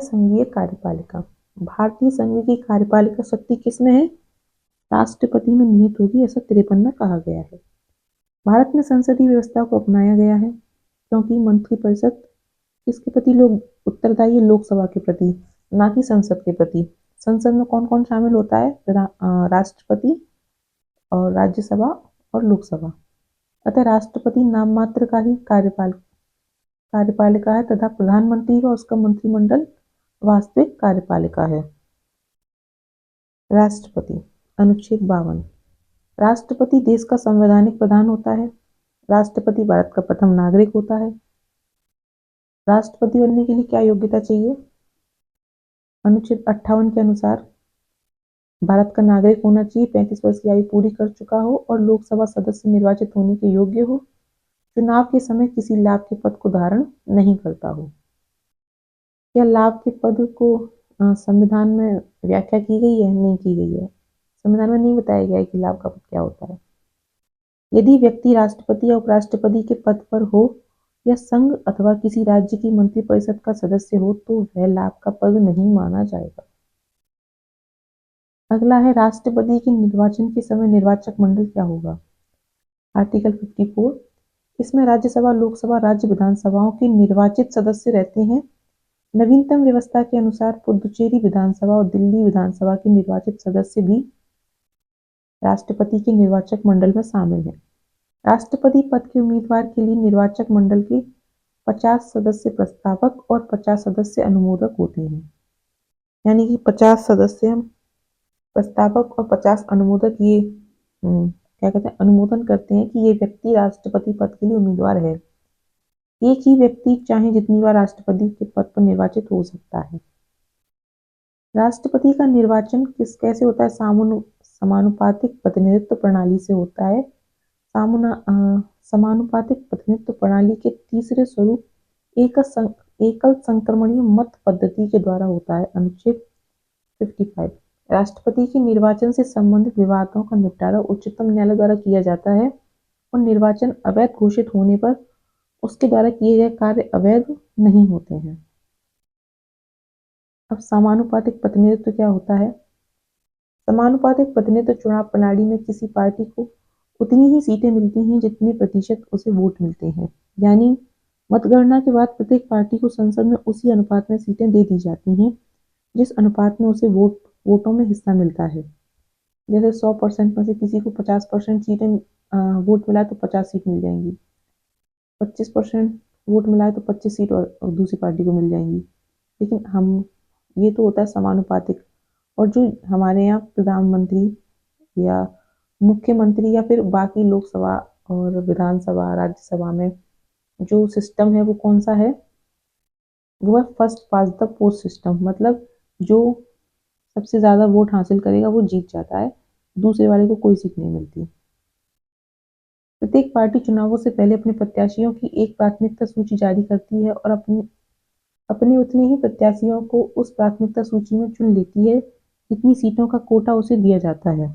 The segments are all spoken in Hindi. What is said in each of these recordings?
संघीय कार्यपालिका। भारतीय संघ की कार्यपालिका शक्ति किसमें है? राष्ट्रपति में निहित होगी, ऐसा 53 में कहा गया है। भारत में संसदीय व्यवस्था को अपनाया गया है क्योंकि मंत्रिपरिषद किसके प्रति लोग उत्तरदायी है? लोकसभा के प्रति, ना कि संसद के प्रति। संसद में कौन कौन शामिल होता है? राष्ट्रपति और राज्यसभा और लोकसभा। अतः राष्ट्रपति नाम मात्र का ही कार्यपालिका है तथा प्रधानमंत्री व उसका मंत्रिमंडल वास्तविक कार्यपालिका है। राष्ट्रपति, अनुच्छेद 52। राष्ट्रपति देश का संवैधानिक प्रधान होता है। राष्ट्रपति भारत का प्रथम नागरिक होता है। राष्ट्रपति बनने के लिए क्या योग्यता चाहिए? अनुच्छेद 58 के अनुसार भारत का नागरिक होना चाहिए, 35 वर्ष की आयु पूरी कर चुका हो और लोकसभा सदस्य निर्वाचित होने के योग्य हो, चुनाव के समय किसी लाभ के पद को धारण नहीं करता हो। क्या लाभ के पद को संविधान में व्याख्या की गई है? नहीं की गई है। संविधान में नहीं बताया गया है कि लाभ का पद क्या होता है। यदि व्यक्ति राष्ट्रपति या उपराष्ट्रपति के पद पर हो या संघ अथवा किसी राज्य की मंत्रिपरिषद का सदस्य हो तो वह लाभ का पद नहीं माना जाएगा। अगला है राष्ट्रपति के निर्वाचन के समय निर्वाचक मंडल क्या होगा? आर्टिकल 54। इसमें राज्यसभा, लोकसभा, राज्य विधानसभाओं के निर्वाचित सदस्य रहते हैं। नवीनतम व्यवस्था के अनुसार पुदुचेरी विधानसभा और दिल्ली विधानसभा के निर्वाचित सदस्य भी राष्ट्रपति के निर्वाचक मंडल में शामिल हैं। राष्ट्रपति पद के उम्मीदवार के लिए निर्वाचक मंडल के 50 सदस्य प्रस्तावक और 50 सदस्य अनुमोदक होते हैं। यानी कि 50 सदस्य प्रस्तावक और 50 अनुमोदक ये क्या कहते हैं, अनुमोदन करते हैं कि ये व्यक्ति राष्ट्रपति पद के लिए उम्मीदवार है। एक ही व्यक्ति चाहे जितनी बार राष्ट्रपति के पद पर निर्वाचित हो सकता है। राष्ट्रपति का निर्वाचन कैसे होता है? समानुपातिक प्रतिनिधित्व प्रणाली से होता है। समानुपातिक प्रतिनिधित्व प्रणाली के तीसरे स्वरूप एकल संक्रमणीय मत पद्धति के द्वारा होता है। अनुच्छेद 55। राष्ट्रपति के निर्वाचन से संबंधित विवादों का निपटारा उच्चतम न्यायालय द्वारा किया जाता है और निर्वाचन अवैध घोषित होने पर उसके द्वारा किए गए कार्य अवैध नहीं होते हैं। अब समानुपातिक प्रतिनिधित्व क्या होता है? समानुपातिक प्रतिनिधित्व चुनाव प्रणाली में किसी पार्टी को उतनी ही सीटें मिलती हैं जितने प्रतिशत उसे वोट मिलते हैं। यानी मतगणना के बाद प्रत्येक पार्टी को संसद में उसी अनुपात में सीटें दे दी जाती हैं जिस अनुपात में उसे वोटों में हिस्सा मिलता है। जैसे 100% में से किसी को 50% सीटें वोट मिला तो 50 सीट मिल जाएंगी, 25% वोट मिला है तो 25 सीट और दूसरी पार्टी को मिल जाएंगी। लेकिन ये तो होता है समानुपातिक। और जो हमारे यहाँ प्रधानमंत्री या मुख्यमंत्री या फिर बाकी लोकसभा और विधानसभा, राज्यसभा में जो सिस्टम है वो कौन सा है? वो है first past the post system. मतलब जो सबसे ज्यादा वोट हासिल करेगा वो जीत जाता है, दूसरे वाले को कोई सीट नहीं मिलती। प्रत्येक पार्टी चुनावों से पहले अपने प्रत्याशियों की एक प्राथमिकता सूची जारी करती है और अपने उतने ही प्रत्याशियों को उस प्राथमिकता सूची में चुन लेती है जितनी सीटों का कोटा उसे दिया जाता है।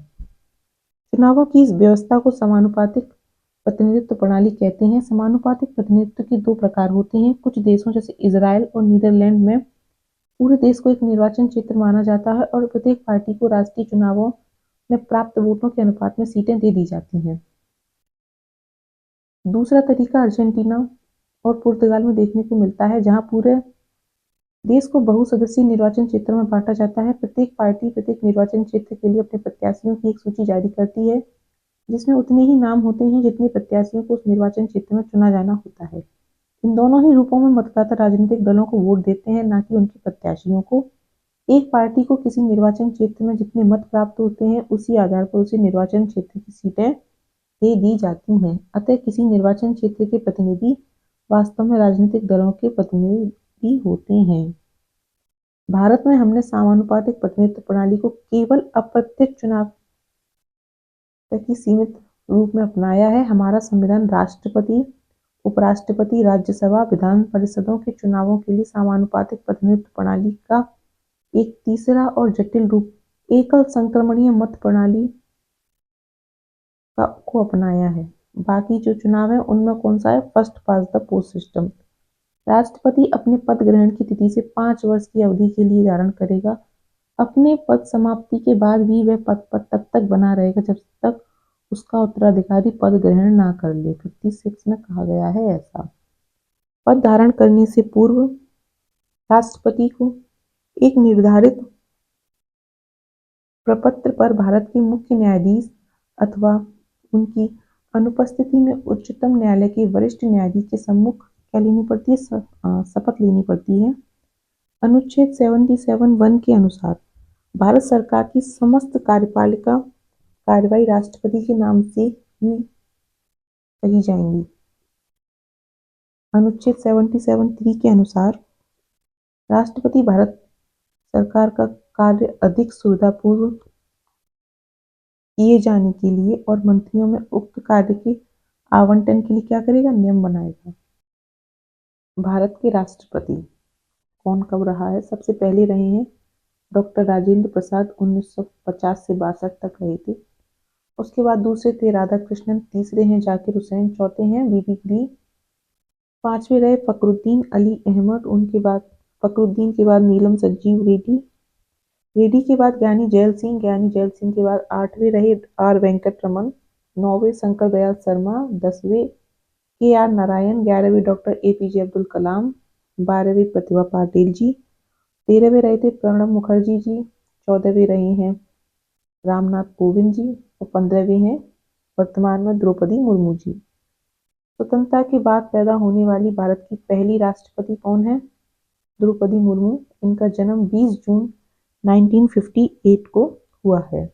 चुनावों की इस व्यवस्था को समानुपातिक प्रतिनिधित्व प्रणाली कहते हैं। समानुपातिक प्रतिनिधित्व के दो प्रकार होते हैं। कुछ देशों जैसे इजराइल और नीदरलैंड में पूरे देश को एक निर्वाचन क्षेत्र माना जाता है और प्रत्येक पार्टी को राष्ट्रीय चुनावों में प्राप्त वोटों के अनुपात में सीटें दे दी जाती हैं। दूसरा तरीका अर्जेंटीना और पुर्तगाल में देखने को मिलता है, जहां पूरे देश को बहुसदस्यीय निर्वाचन क्षेत्रों में बांटा जाता है। प्रत्येक पार्टी प्रत्येक निर्वाचन क्षेत्र के लिए अपने प्रत्याशियों की एक सूची जारी करती है जिसमें उतने ही नाम होते हैं जितने प्रत्याशियों को उस निर्वाचन क्षेत्र में चुना जाना होता है। इन दोनों ही रूपों में मतदाता राजनीतिक दलों को वोट देते हैं, न कि उनके प्रत्याशियों को। एक पार्टी को किसी निर्वाचन क्षेत्र में जितने मत प्राप्त होते हैं उसी आधार पर उसे निर्वाचन क्षेत्र की सीटें दे दी जाती हैं। अतः किसी निर्वाचन क्षेत्र के प्रतिनिधि वास्तव में राजनीतिक दलों के प्रतिनिधि होते हैं। भारत में हमने समानुपातिक प्रतिनिधित्व प्रणाली को केवल अप्रत्यक्ष चुनाव तक ही सीमित रूप में अपनाया है। हमारा संविधान राष्ट्रपति, उपराष्ट्रपति, राज्यसभा, विधान परिषदों के चुनावों के लिए समानुपातिक प्रतिनिधित्व प्रणाली का एक तीसरा और जटिल रूप एकल संक्रमणीय मत प्रणाली को अपनाया है। बाकी जो चुनाव है उनमें कौन सा है? First past the post system. राष्ट्रपति अपने पद ग्रहण की तिथि से 5 वर्ष की अवधि के लिए धारण करेगा। अपने पद समाप्ति के बाद भी वह पद पर तब तक बना रहेगा जब तक उसका उत्तराधिकारी पद ग्रहण ना कर ले। 56 में कहा गया है ऐसा। पद धारण करने से पूर्व राष्ट्रपति को एक निर्धारित प्रपत्र पर भारत के मुख्य न्यायाधीश अथवा उनकी अनुपस्थिति में उच्चतम न्यायालय के वरिष्ठ न्यायाधीश के सम्मुख क्या लेनी पड़ती है? शपथ लेनी पड़ती है। अनुच्छेद 77(1) के अनुसार भारत सरकार की समस्त कार्यपालिका कार्यवाही राष्ट्रपति के नाम से ही कही जाएंगी। अनुच्छेद 77(3) के अनुसार राष्ट्रपति भारत सरकार का कार्य अधिक सुविधापूर्व किए जाने के लिए और मंत्रियों में उक्त कार्य के आवंटन के लिए क्या करेगा? नियम बनाएगा। भारत के राष्ट्रपति कौन कब रहा है? सबसे पहले रहे हैं डॉक्टर राजेंद्र प्रसाद, 1950 से 62 तक रहे थे। उसके बाद दूसरे थे राधाकृष्णन, तीसरे हैं जाकिर हुसैन, चौथे हैं बीबी गिरी, पांचवे रहे फखरुद्दीन अली अहमद, उनके बाद फखरुद्दीन के बाद नीलम संजीव रेड्डी, रेड्डी के बाद ज्ञानी जैल सिंह, ज्ञानी जैल सिंह के बाद आठवें रहे आर वेंकट रमन, नौवें शंकर दयाल शर्मा, 10वें के आर नारायण, 11वें डॉक्टर एपीजे अब्दुल कलाम, 12वें प्रतिभा पाटिल जी, 13वें रहे थे प्रणब मुखर्जी जी, 14वें रहे हैं रामनाथ कोविंद जी और 15वें हैं वर्तमान में द्रौपदी मुर्मू जी। स्वतंत्रता के बाद पैदा होने वाली भारत की पहली राष्ट्रपति कौन है? द्रौपदी मुर्मू। इनका जन्म 20 जून 1958 को हुआ है।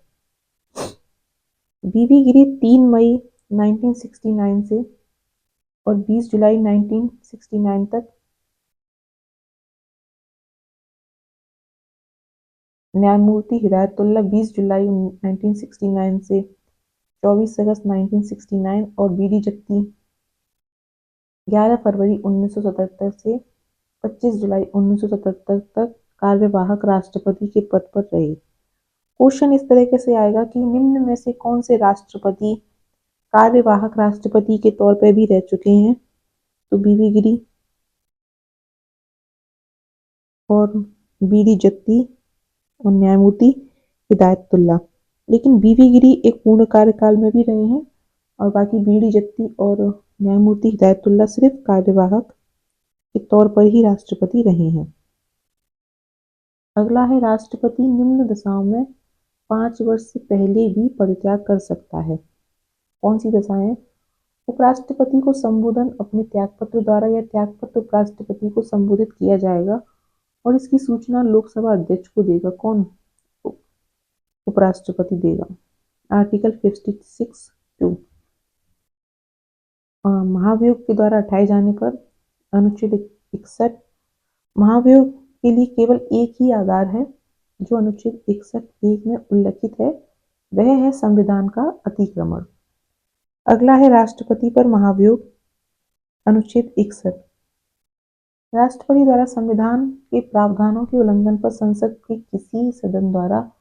बीबी गिरी 3 मई 1969 से और 20 जुलाई 1969 तक न्यायमूर्ति हिदायतुल्लाह 20 जुलाई 1969 से 24 अगस्त 1969 और बीडी जत्ती 11 फरवरी 1977 से 25 जुलाई 1977 तक कार्यवाहक राष्ट्रपति के पद पर रहे। क्वेश्चन इस तरीके से आएगा कि निम्न में से कौन से राष्ट्रपति कार्यवाहक राष्ट्रपति के तौर पर भी रह चुके हैं? तो बीबी गिरी और बीडी जत्ती और न्यायमूर्ति हिदायतुल्लाह। लेकिन बीबी गिरी एक पूर्ण कार्यकाल में भी रहे हैं और बाकी बीडी जत्ती और न्यायमूर्ति हिदायतुल्लाह सिर्फ कार्यवाहक के तौर पर ही राष्ट्रपति रहे हैं। अगला है राष्ट्रपति निम्न दशाओं में 5 वर्ष से पहले भी पदत्याग कर सकता है। कौन सी दशाएं? उपराष्ट्रपति को संबोधन अपने त्यागपत्र द्वारा या त्यागपत्र उपराष्ट्रपति को संबोधित किया जाएगा और इसकी सूचना लोकसभा अध्यक्ष को देगा। कौन? उपराष्ट्रपति देगा। आर्टिकल 56(2) महाभियोग के द्वारा हटाए जाने पर। अनुच्छेद 61 महाभियोग के लिए केवल एक ही आधार है जो अनुच्छेद 61(1) में उल्लिखित है, वह है संविधान का अतिक्रमण। अगला है राष्ट्रपति पर महाभियोग। अनुच्छेद 61 राष्ट्रपति द्वारा संविधान के प्रावधानों के उल्लंघन पर संसद के किसी सदन द्वारा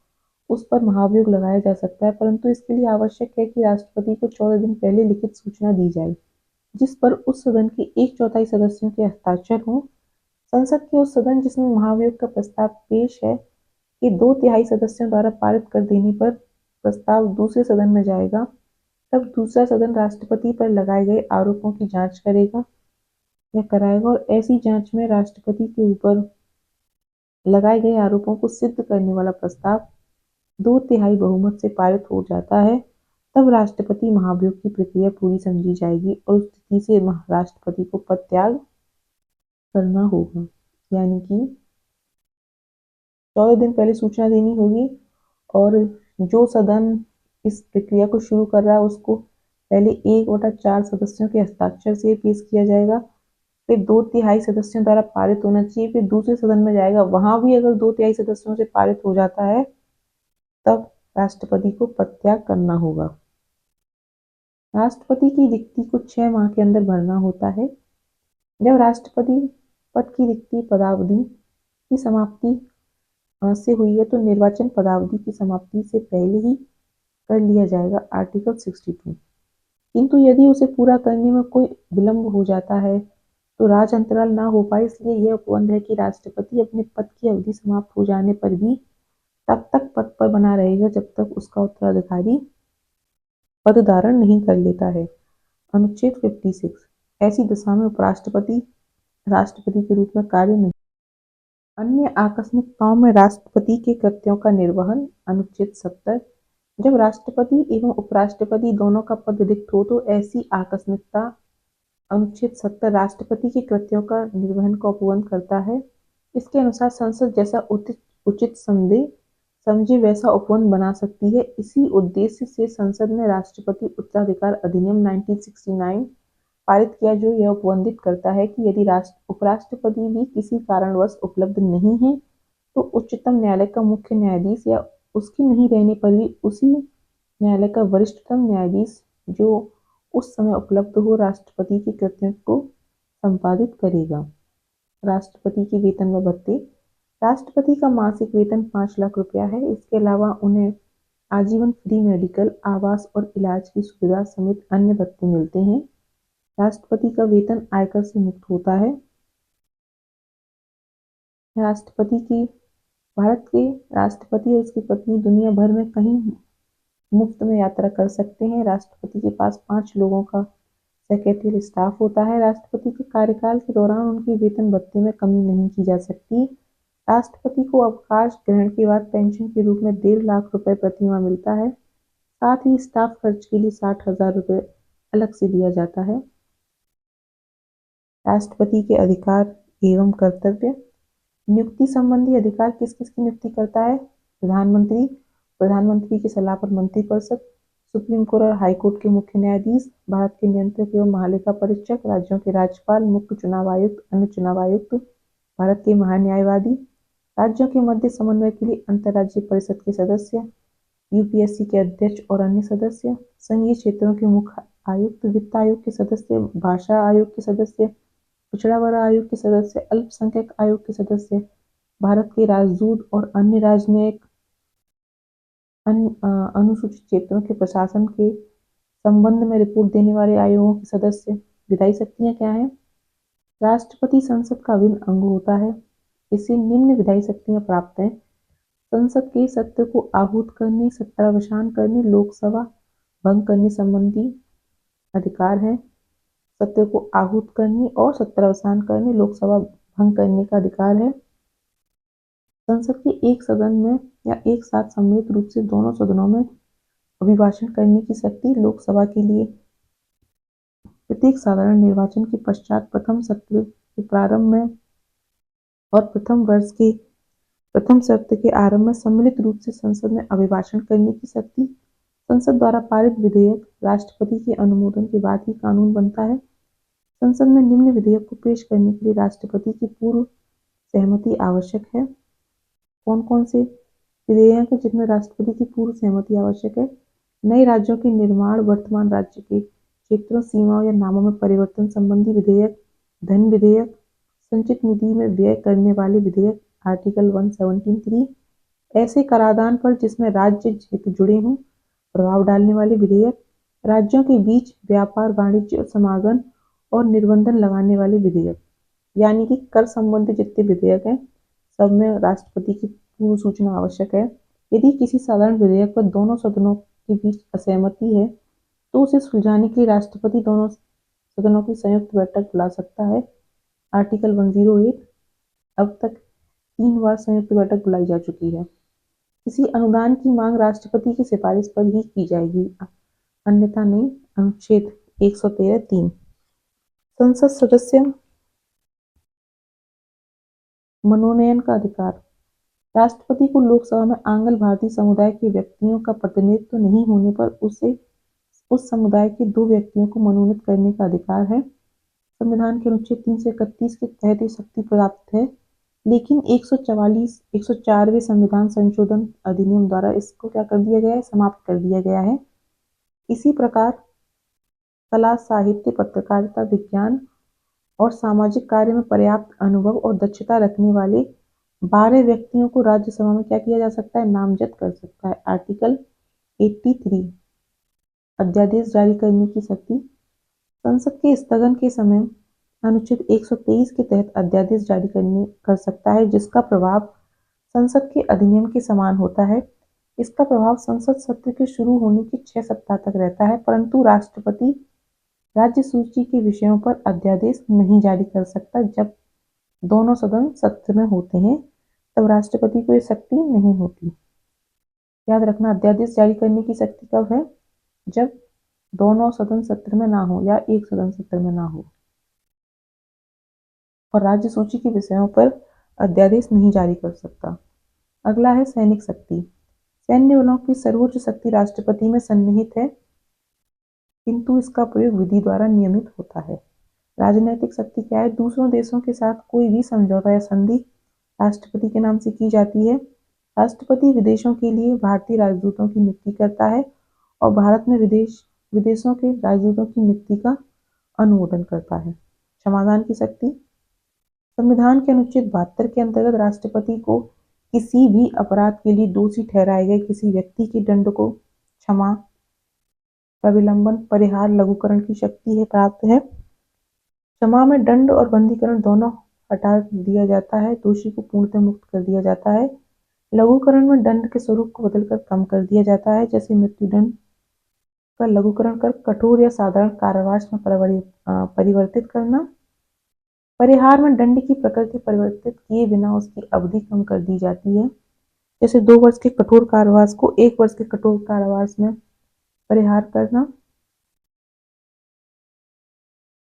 उस पर महाभियोग लगाया जा सकता है, परंतु इसके लिए आवश्यक है कि राष्ट्रपति को 14 दिन पहले लिखित सूचना दी जाए जिस पर उस सदन के 1/4 सदस्यों के हस्ताक्षर हों। संसद के उस सदन जिसमें महाभियोग का प्रस्ताव पेश है के 2/3 सदस्यों द्वारा पारित कर देने पर प्रस्ताव दूसरे सदन में जाएगा। तब दूसरा सदन राष्ट्रपति पर लगाए गए आरोपों की जांच करेगा या कराएगा और ऐसी जांच में राष्ट्रपति के ऊपर लगाए गए आरोपों को सिद्ध करने वाला प्रस्ताव 2/3 बहुमत से पारित हो जाता है। तब राष्ट्रपति महाभियोग की प्रक्रिया पूरी समझी जाएगी और उस स्थिति से राष्ट्रपति को पद त्याग करना होगा। यानी कि 14 दिन पहले सूचना देनी होगी और जो सदन इस प्रक्रिया को शुरू कर रहा है उसको पहले 1/4 सदस्यों के हस्ताक्षर से पेश किया जाएगा, फिर 2/3 सदस्यों द्वारा पारित होना चाहिए, फिर दूसरे सदन में जाएगा, वहां भी अगर 2/3 सदस्यों से पारित हो जाता है तब राष्ट्रपति को पद त्याग करना होगा। राष्ट्रपति की रिक्ति को 6 माह के अंदर भरना होता है। जब राष्ट्रपति पद की रिक्ति पदावधि की समाप्ति से हुई है तो निर्वाचन पदावधि की समाप्ति से पहले ही कर लिया जाएगा। आर्टिकल 62। किंतु यदि उसे पूरा करने में कोई विलंब हो जाता है तो राज अंतराल ना हो पाए, इसलिए यह उपबंध है कि राष्ट्रपति अपने पद की अवधि समाप्त हो जाने पर भी तब तक पद पर बना रहेगा जब तक उसका उत्तराधिकारी पद धारण नहीं कर लेता है। अनुच्छेद 56 ऐसी दशा में उपराष्ट्रपति राष्ट्रपति के रूप में कार्य नहीं। अन्य आकस्मिकताओं में राष्ट्रपति के कृत्यों का निर्वहन। अनुच्छेद 70 जब राष्ट्रपति एवं उपराष्ट्रपति दोनों का पद रिक्त हो तो ऐसी आकस्मिकता। अनुच्छेद 70 राष्ट्रपति के कृत्यों का निर्वहन का उपबंध करता है। इसके अनुसार संसद जैसा उचित समझे वैसा उपबंध बना सकती है। इसी उद्देश्य से संसद ने राष्ट्रपति उत्तराधिकार अधिनियम 1969 पारित किया, जो यह उपबंधित करता है कि यदि उपराष्ट्रपति भी किसी कारणवश उपलब्ध नहीं है तो उच्चतम न्यायालय का मुख्य न्यायाधीश या उसके नहीं रहने पर भी उसी न्यायालय का वरिष्ठतम न्यायाधीश जो उस समय उपलब्ध हो राष्ट्रपति के कृत्यों को संपादित करेगा। राष्ट्रपति के वेतन व भत्ते। राष्ट्रपति का मासिक वेतन 5 लाख रुपया है। इसके अलावा उन्हें आजीवन फ्री मेडिकल, आवास और इलाज की सुविधा समेत अन्य भत्ते मिलते हैं। राष्ट्रपति का वेतन आयकर से मुक्त होता है। भारत के राष्ट्रपति और उसकी पत्नी दुनिया भर में कहीं मुफ्त में यात्रा कर सकते हैं। राष्ट्रपति के पास 5 लोगों का सेक्रेटरियल स्टाफ होता है। राष्ट्रपति के कार्यकाल के दौरान उनके वेतन भत्ते में कमी नहीं की जा सकती। राष्ट्रपति को अवकाश ग्रहण के बाद पेंशन के रूप में 1.5 लाख रुपए प्रति माह मिलता है। साथ ही स्टाफ खर्च के लिए 60,000 रुपए अलग से दिया जाता है। राष्ट्रपति के अधिकार एवं कर्तव्य। नियुक्ति संबंधी अधिकार किस किस की नियुक्ति करता है? प्रधानमंत्री की सलाह पर मंत्रिपरिषद, सुप्रीम कोर्ट और हाई कोर्ट के मुख्य न्यायाधीश, भारत के नियंत्रक एवं महालेखा परीक्षक, राज्यों के राज्यपाल, मुख्य चुनाव आयुक्त, अन्य चुनाव आयुक्त, भारत के महान्यायवादी, राज्यों के मध्य समन्वय के लिए अंतर्राज्यीय परिषद के सदस्य, यूपीएससी के अध्यक्ष और अन्य सदस्य, संघीय क्षेत्रों के मुख्य आयुक्त, वित्त आयोग के सदस्य, भाषा आयोग के सदस्य, पिछड़ा वर्ग आयोग के सदस्य, अल्पसंख्यक आयोग के सदस्य, भारत के राजदूत और अन्य राजनयिक, अनुसूचित क्षेत्रों के प्रशासन के संबंध में रिपोर्ट देने वाले आयोगों के सदस्य। विधायी शक्तियां क्या हैं? राष्ट्रपति संसद का अभिन्न अंग होता है। इसे निम्न विधायी शक्तियां प्राप्त हैं। संसद के सत्र को आहूत करने, सत्रावसान करने, लोकसभा भंग करने संबंधी अधिकार है। सत्र को आहूत करने और सत्रावसान करने, लोकसभा भंग करने का अधिकार है। संसद के एक सदन में या एक साथ सम्मिलित रूप से दोनों सदनों में अभिभाषण करने की शक्ति लोकसभा के लिए। प्रत्येक साधारण निर्वाचन के पश्चात प्रथम सत्र के प्रारंभ में और प्रथम वर्ष के प्रथम सत्र के आरंभ में सम्मिलित रूप से संसद में अभिभाषण करने की शक्ति। संसद द्वारा पारित विधेयक राष्ट्रपति के अनुमोदन के बाद ही कानून बनता है। संसद में निम्न विधेयक को पेश करने के लिए राष्ट्रपति की पूर्व सहमति आवश्यक है। कौन कौन से विधेयक हैं जिनमें राष्ट्रपति की पूर्व सहमति आवश्यक है? नए राज्यों के निर्माण, वर्तमान राज्य के क्षेत्रों, सीमाओं या नामों में परिवर्तन संबंधी विधेयक, धन विधेयक, संचित निधि में व्यय करने वाले विधेयक, आर्टिकल 117(3), ऐसे कराधान पर जिसमें राज्य हित जुड़े हों प्रभाव डालने वाले विधेयक, राज्यों के बीच व्यापार, वाणिज्य, समागम और निर्बंधन लगाने वाले विधेयक। यानी कि कर संबंधी जितने विधेयक हैं सब में राष्ट्रपति की पूर्व सूचना आवश्यक है। यदि किसी साधारण विधेयक पर दोनों सदनों के बीच असहमति है तो उसे सुलझाने के लिए राष्ट्रपति दोनों सदनों की संयुक्त बैठक बुला सकता है। आर्टिकल 108। अब तक 3 बार संयुक्त बैठक बुलाई जा चुकी है। किसी अनुदान की मांग राष्ट्रपति की सिफारिश पर ही की जाएगी, अन्यथा नहीं। अनुच्छेद 113(3). संसद सदस्य मनोनयन का अधिकार। राष्ट्रपति को लोकसभा में आंग्ल भारतीय समुदाय के व्यक्तियों का प्रतिनिधित्व नहीं होने पर उसे उस समुदाय के 2 व्यक्तियों को मनोनीत करने का अधिकार है। संविधान के अनुच्छेद 331 के तहत ये शक्ति प्राप्त है, लेकिन 104वें संविधान संशोधन अधिनियम द्वारा इसको क्या कर दिया गया है? समाप्त कर दिया गया है। इसी प्रकार कला, साहित्य, पत्रकारिता, विज्ञान और सामाजिक कार्य में पर्याप्त अनुभव और दक्षता रखने वाले 12 व्यक्तियों को राज्यसभा में क्या किया जा सकता है? नामजद कर सकता है। आर्टिकल 83। अध्यादेश जारी करने की शक्ति। संसद के स्थगन के समय अनुच्छेद 123 के तहत अध्यादेश जारी कर सकता है जिसका प्रभाव संसद के अधिनियम के समान होता है। इसका प्रभाव संसद सत्र के शुरू होने के 6 सप्ताह तक रहता है, परंतु राष्ट्रपति राज्य सूची के विषयों पर अध्यादेश नहीं जारी कर सकता। जब दोनों सदन सत्र में होते हैं तब राष्ट्रपति को ये शक्ति नहीं होती। याद रखना, अध्यादेश जारी करने की शक्ति कब है? जब दोनों सदन सत्र में ना हो या एक सदन सत्र में ना हो और राज्य सूची के विषयों पर अध्यादेश नहीं जारी कर सकता। अगला है सैनिक शक्ति। सैन्य बलों की सर्वोच्च शक्ति राष्ट्रपति में सन्निहित है, किंतु इसका प्रयोग विधि द्वारा नियमित होता है। राजनैतिक शक्ति क्या है? दूसरों देशों के साथ कोई भी समझौता या संधि राष्ट्रपति के नाम से की जाती है। राष्ट्रपति विदेशों के लिए भारतीय राजदूतों की नियुक्ति करता है और भारत में विदेशों के राजदूतों की नियुक्ति का अनुमोदन करता है। क्षमादान की शक्ति। संविधान के अनुच्छेद 72 के अंतर्गत राष्ट्रपति को किसी भी अपराध के लिए दोषी ठहराए गए किसी व्यक्ति के दंड को क्षमा, अविलंबन, परिहार, लघुकरण की शक्ति है प्राप्त है। क्षमा में दंड और बंदीकरण दोनों हटा दिया जाता है, दोषी को पूर्णतः मुक्त कर दिया जाता है। लघुकरण में दंड के स्वरूप को बदलकर कम कर दिया जाता है, जैसे मृत्युदंड का लघुकरण कर कठोर या साधारण कारावास में परिवर्तित करना। परिहार में दंड की प्रकृति परिवर्तित किए बिना उसकी अवधि कम कर दी जाती है, जैसे 2 वर्ष के कठोर कारावास को 1 वर्ष के कठोर कारावास में परिहार करना।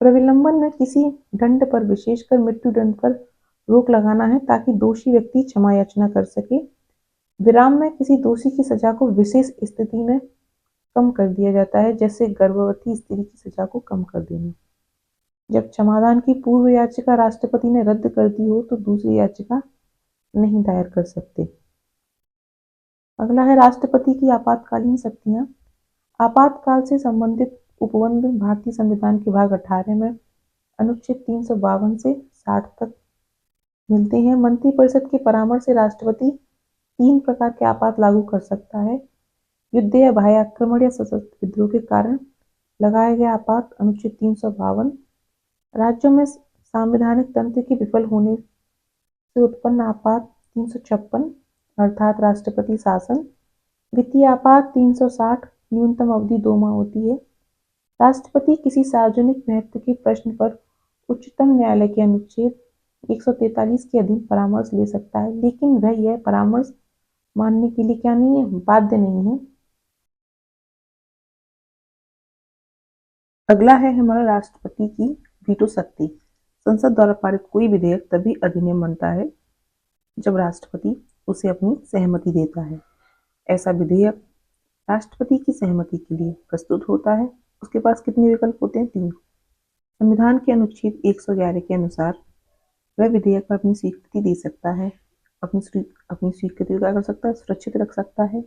प्रविलंबन में किसी दंड पर, विशेषकर मृत्युदंड पर रोक लगाना है ताकि दोषी व्यक्ति क्षमा याचना कर सके। विराम में किसी दोषी की सजा को विशेष स्थिति में कम कर दिया जाता है, जैसे गर्भवती स्त्री की सजा को कम कर देना। जब क्षमादान की पूर्व याचिका राष्ट्रपति ने रद्द कर दी हो तो दूसरी याचिका नहीं दायर कर सकते। अगला है राष्ट्रपति की आपातकालीन शक्तियां। आपातकाल से संबंधित उपबंध भारतीय संविधान के भाग 18 में अनुच्छेद 352 से 60 तक मिलते हैं। मंत्रिपरिषद के परामर्श से राष्ट्रपति 3 प्रकार के आपात लागू कर सकता है। युद्ध या बाह्य आक्रमण या सशस्त्र विद्रोह के कारण लगाए गए आपात अनुच्छेद 352। राज्यों में संवैधानिक तंत्र के विफल होने से उत्पन्न आपात 356 अर्थात राष्ट्रपति शासन। वित्तीय आपात 360 न्यूनतम अवधि 2 माह होती है। राष्ट्रपति किसी सार्वजनिक महत्व के प्रश्न पर उच्चतम न्यायालय के अनुच्छेद 143 के अधीन परामर्श ले सकता है, लेकिन वह यह परामर्श मानने के लिए क्या नहीं है? बाध्य नहीं है। अगला है हमारा राष्ट्रपति की वीटो शक्ति। संसद द्वारा पारित कोई विधेयक तभी अधिनियम बनता है जब राष्ट्रपति उसे अपनी सहमति देता है। ऐसा विधेयक राष्ट्रपति की सहमति के लिए प्रस्तुत होता है। उसके पास कितने विकल्प होते हैं? 3। संविधान के अनुच्छेद 111 के अनुसार वह विधेयक पर अपनी स्वीकृति दे सकता है। अपनी स्वीकृति क्या कर सकता है? सुरक्षित रख सकता है।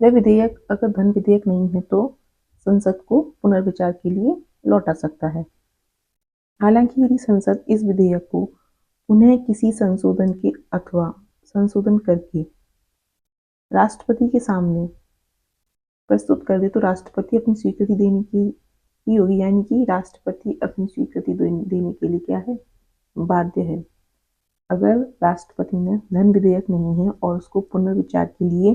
वह विधेयक अगर धन विधेयक नहीं है तो संसद को पुनर्विचार के लिए लौटा सकता है। हालांकि यदि संसद इस विधेयक को पुनः किसी संशोधन के अथवा संशोधन करके राष्ट्रपति के सामने प्रस्तुत कर दे तो राष्ट्रपति अपनी स्वीकृति देने की होगी, यानी कि राष्ट्रपति अपनी स्वीकृति देने के लिए क्या है? बाध्य है। अगर राष्ट्रपति ने धन विधेयक नहीं है और उसको पुनर्विचार के लिए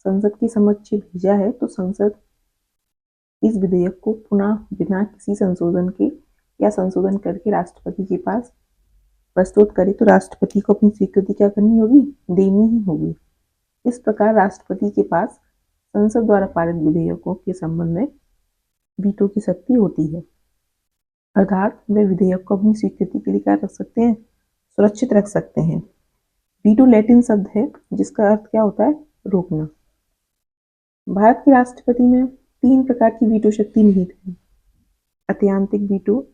संसद के समक्ष भेजा है तो संसद इस विधेयक को पुनः बिना किसी संशोधन के या संशोधन करके राष्ट्रपति के पास प्रस्तुत करे तो राष्ट्रपति को अपनी स्वीकृति क्या करनी होगी? देनी ही होगी। इस प्रकार राष्ट्रपति के पास संसद द्वारा पारित विधेयकों के संबंध में वीटो की शक्ति होती है, अर्थात वे विधेयक को अपनी स्वीकृति के लिए क्या रख सकते हैं? सुरक्षित रख सकते हैं। वीटो लैटिन शब्द है जिसका अर्थ क्या होता है? रोकना। भारत के राष्ट्रपति में 3 प्रकार की वीटो शक्ति निहित है: अत्यंतिक वीटो,